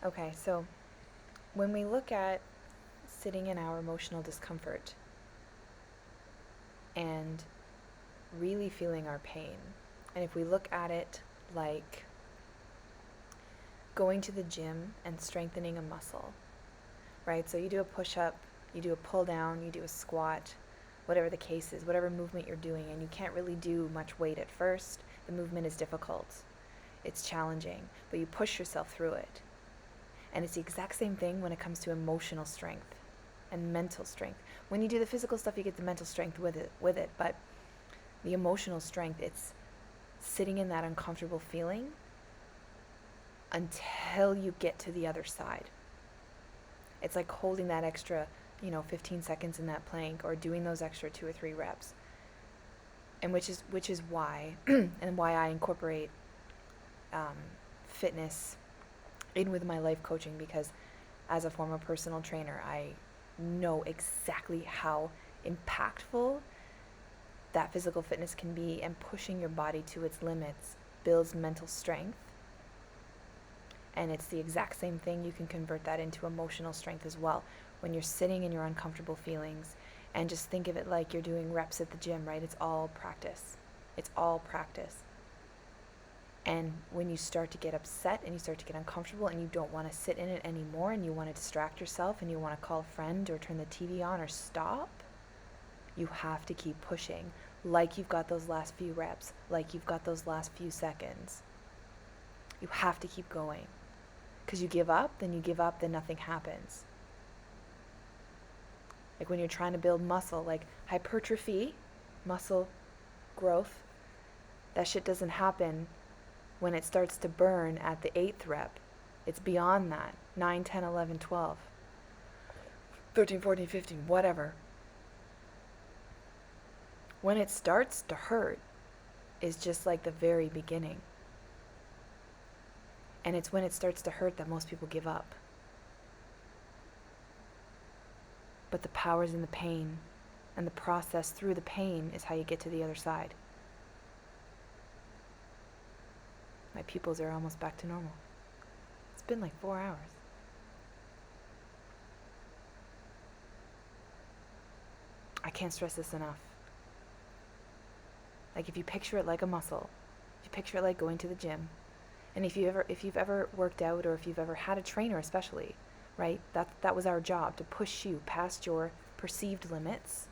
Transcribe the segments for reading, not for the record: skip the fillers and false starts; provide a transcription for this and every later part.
Okay, so when we look at sitting in our emotional discomfort and really feeling our pain, and if we look at it like going to the gym and strengthening a muscle, right? So you do a push up, you do a pull down, you do a squat, whatever the case is, whatever movement you're doing, and you can't really do much weight at first. The movement is difficult, it's challenging, but you push yourself through it. And it's the exact same thing when it comes to emotional strength and mental strength. When you do the physical stuff, you get the mental strength with it, but the emotional strength, it's sitting in that uncomfortable feeling until you get to the other side. It's like holding that extra, 15 seconds in that plank, or doing those extra 2 or 3 reps. And which is why and why I incorporate fitness in with my life coaching, because as a former personal trainer, I know exactly how impactful that physical fitness can be, and pushing your body to its limits builds mental strength. And it's the exact same thing. You can convert that into emotional strength as well. When you're sitting in your uncomfortable feelings, and just think of it like you're doing reps at the gym, right? It's all practice. It's all practice. And when you start to get upset and you start to get uncomfortable and you don't want to sit in it anymore, and you want to distract yourself and you want to call a friend or turn the TV on or stop, you have to keep pushing, like you've got those last few reps, like you've got those last few seconds. You have to keep going. Because you give up, then nothing happens. Like when you're trying to build muscle, like hypertrophy, muscle growth, that shit doesn't happen when it starts to burn at the 8th rep. It's beyond that. 9, 10, 11, 12, 13, 14, 15, whatever. When it starts to hurt is just like the very beginning. And it's when it starts to hurt that most people give up. But the power's in the pain, and the process through the pain is how you get to the other side. My pupils are almost back to normal. It's been like 4 hours. I can't stress this enough. Like, if you picture it like a muscle, if you picture it like going to the gym, and if you've ever worked out, or if you've ever had a trainer especially, right? That was our job, to push you past your perceived limits,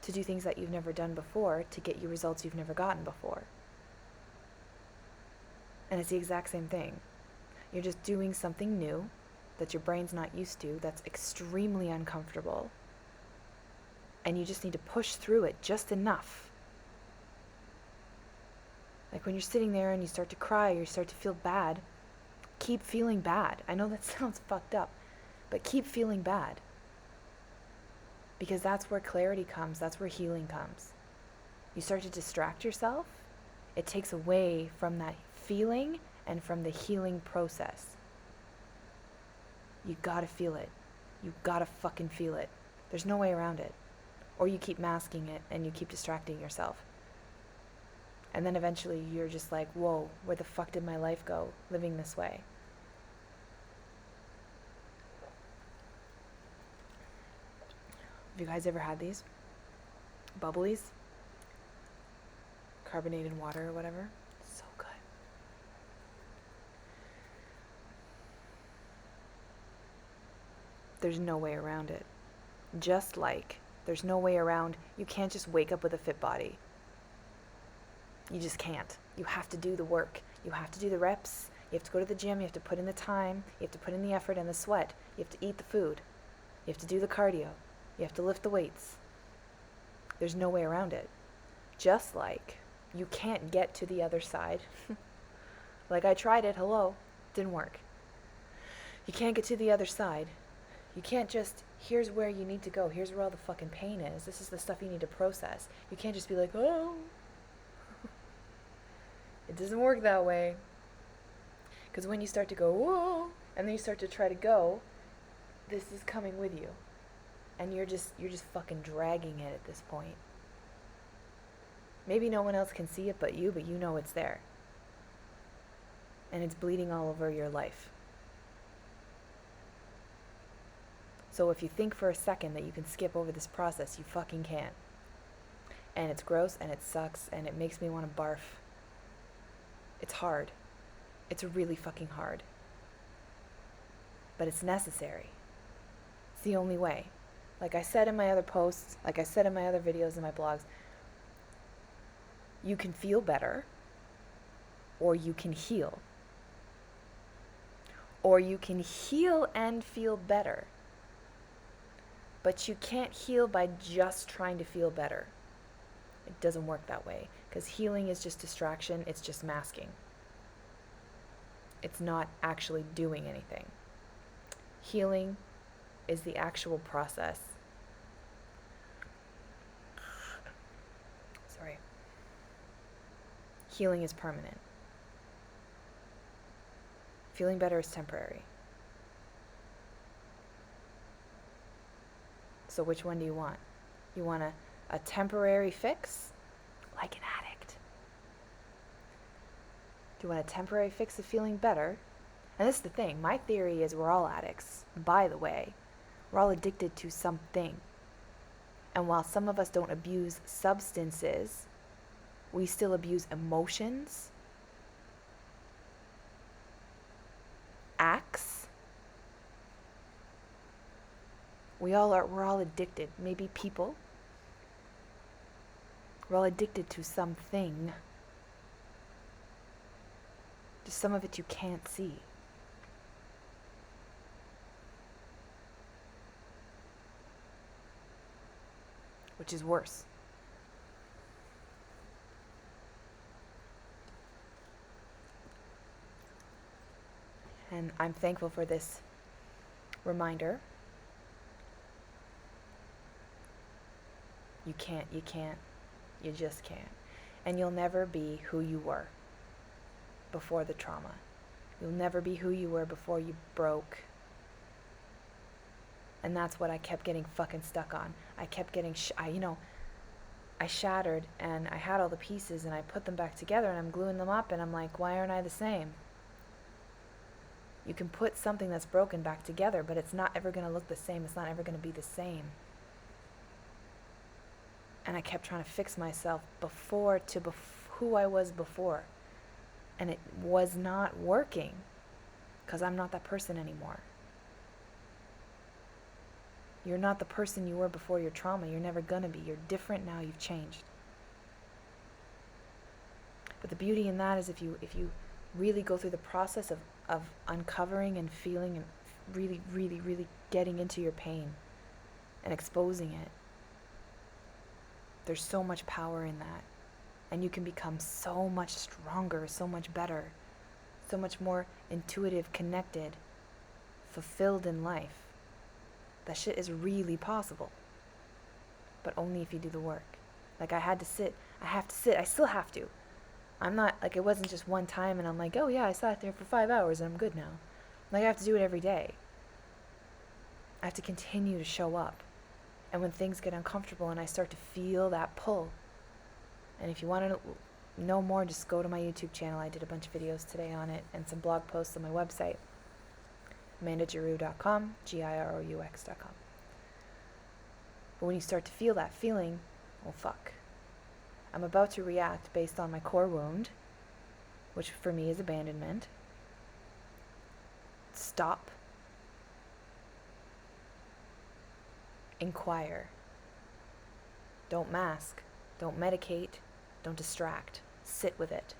to do things that you've never done before, to get you results you've never gotten before. And it's the exact same thing. You're just doing something new that your brain's not used to, that's extremely uncomfortable, and you just need to push through it just enough. Like when you're sitting there and you start to cry or you start to feel bad, keep feeling bad. I know that sounds fucked up, but keep feeling bad. Because that's where clarity comes, that's where healing comes. You start to distract yourself, it takes away from that feeling and from the healing process. You gotta feel it. You gotta fucking feel it. There's no way around it. Or you keep masking it and you keep distracting yourself. And then eventually you're just like, whoa, where the fuck did my life go living this way? Have you guys ever had these? Bubblies? Carbonated water or whatever? So good. There's no way around it. Just like there's no way around, you can't just wake up with a fit body. You just can't. You have to do the work. You have to do the reps. You have to go to the gym. You have to put in the time. You have to put in the effort and the sweat. You have to eat the food. You have to do the cardio. You have to lift the weights. There's no way around it. Just like you can't get to the other side. Like I tried it, hello, didn't work. You can't get to the other side. You can't just, here's where you need to go. Here's where all the fucking pain is. This is the stuff you need to process. You can't just be like, oh. It doesn't work that way. Because when you start to go, whoa, and then you start to try to go, this is coming with you. And you're just fucking dragging it at this point. Maybe no one else can see it but you know it's there. and it's bleeding all over your life. So if you think for a second that you can skip over this process, you fucking can't. And it's gross and it sucks and it makes me want to barf. It's hard. It's really fucking hard. But it's necessary. It's the only way. Like I said in my other posts, like I said in my other videos and my blogs, you can feel better, or you can heal. Or you can heal and feel better. But you can't heal by just trying to feel better. It doesn't work that way, because healing is just distraction, it's just masking. It's not actually doing anything. Healing is the actual process. Sorry. Healing is permanent. Feeling better is temporary. So which one do you want? You want a temporary fix? Like an addict. Do you want a temporary fix of feeling better? And this is the thing. My theory is we're all addicts. By the way, we're all addicted to something. And while some of us don't abuse substances, we still abuse emotions, acts. We're all addicted. Maybe people. We're all addicted to something. Just some of it you can't see. Which is worse. And I'm thankful for this reminder. You just can't. And you'll never be who you were before the trauma. You'll never be who you were before you broke. And that's what I kept getting fucking stuck on. I kept getting, I shattered and I had all the pieces and I put them back together and I'm gluing them up and I'm like, why aren't I the same? You can put something that's broken back together, but it's not ever going to look the same. It's not ever going to be the same. And I kept trying to fix myself who I was before. And it was not working because I'm not that person anymore. You're not the person you were before your trauma. You're never going to be. You're different now. You've changed. But the beauty in that is if you really go through the process of uncovering and feeling and really, really, really getting into your pain and exposing it, there's so much power in that. And you can become so much stronger, so much better, so much more intuitive, connected, fulfilled in life. That shit is really possible. But only if you do the work. Like I have to sit, I still have to. I'm not, like it wasn't just one time and I'm like, oh yeah, I sat there for 5 hours and I'm good now. Like I have to do it every day. I have to continue to show up. And when things get uncomfortable and I start to feel that pull, and if you want to know more, just go to my YouTube channel. I did a bunch of videos today on it and some blog posts on my website, amandagiroux.com, GIROUX.com. But when you start to feel that feeling, well, fuck. I'm about to react based on my core wound, which for me is abandonment. Stop. Inquire. Don't mask. Don't medicate. Don't distract. Sit with it.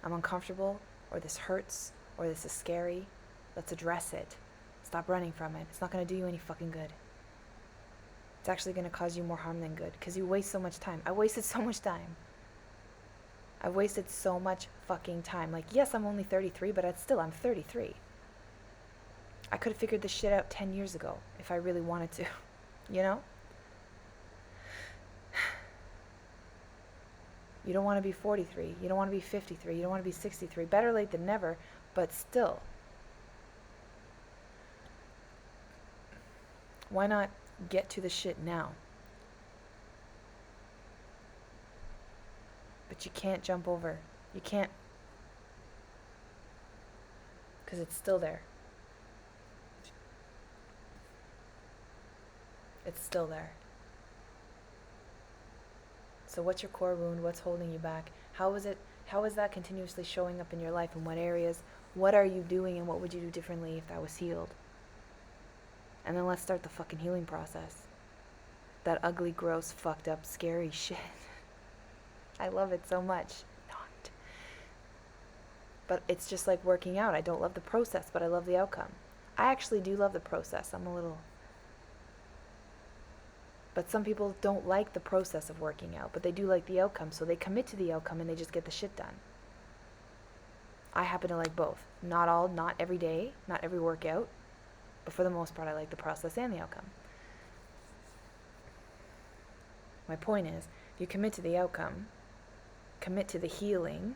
I'm uncomfortable, or this hurts, or this is scary. Let's address it. Stop running from it. It's not going to do you any fucking good. It's actually going to cause you more harm than good, because you waste so much time. I wasted so much time. I wasted so much fucking time. Like, yes, I'm only 33, but I'm 33. I could have figured this shit out 10 years ago if I really wanted to, you know? You don't want to be 43. You don't want to be 53. You don't want to be 63. Better late than never, but still. Why not get to the shit now? But you can't jump over. You can't Because it's still there. It's still there. So what's your core wound? What's holding you back? How is that continuously showing up in your life? In what areas? What are you doing, and what would you do differently if that was healed? And then let's start the fucking healing process. That ugly, gross, fucked up, scary shit. I love it so much. Not. But it's just like working out. I don't love the process, but I love the outcome. I actually do love the process. But some people don't like the process of working out, but they do like the outcome, so they commit to the outcome and they just get the shit done. I happen to like both. Not every day, not every workout, but for the most part I like the process and the outcome. My point is, if you commit to the outcome, commit to the healing,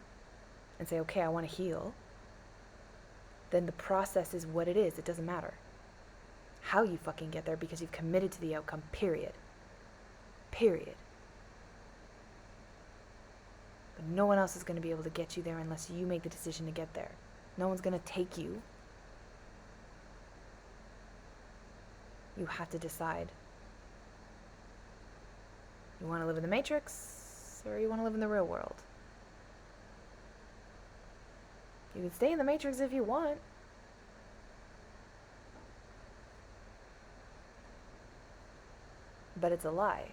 and say, okay, I want to heal, then the process is what it is. It doesn't matter how you fucking get there, because you've committed to the outcome, period. Period. But no one else is going to be able to get you there unless you make the decision to get there. No one's going to take you. You have to decide. You want to live in the Matrix, or you want to live in the real world? You can stay in the Matrix if you want. But it's a lie.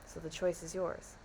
So the choice is yours.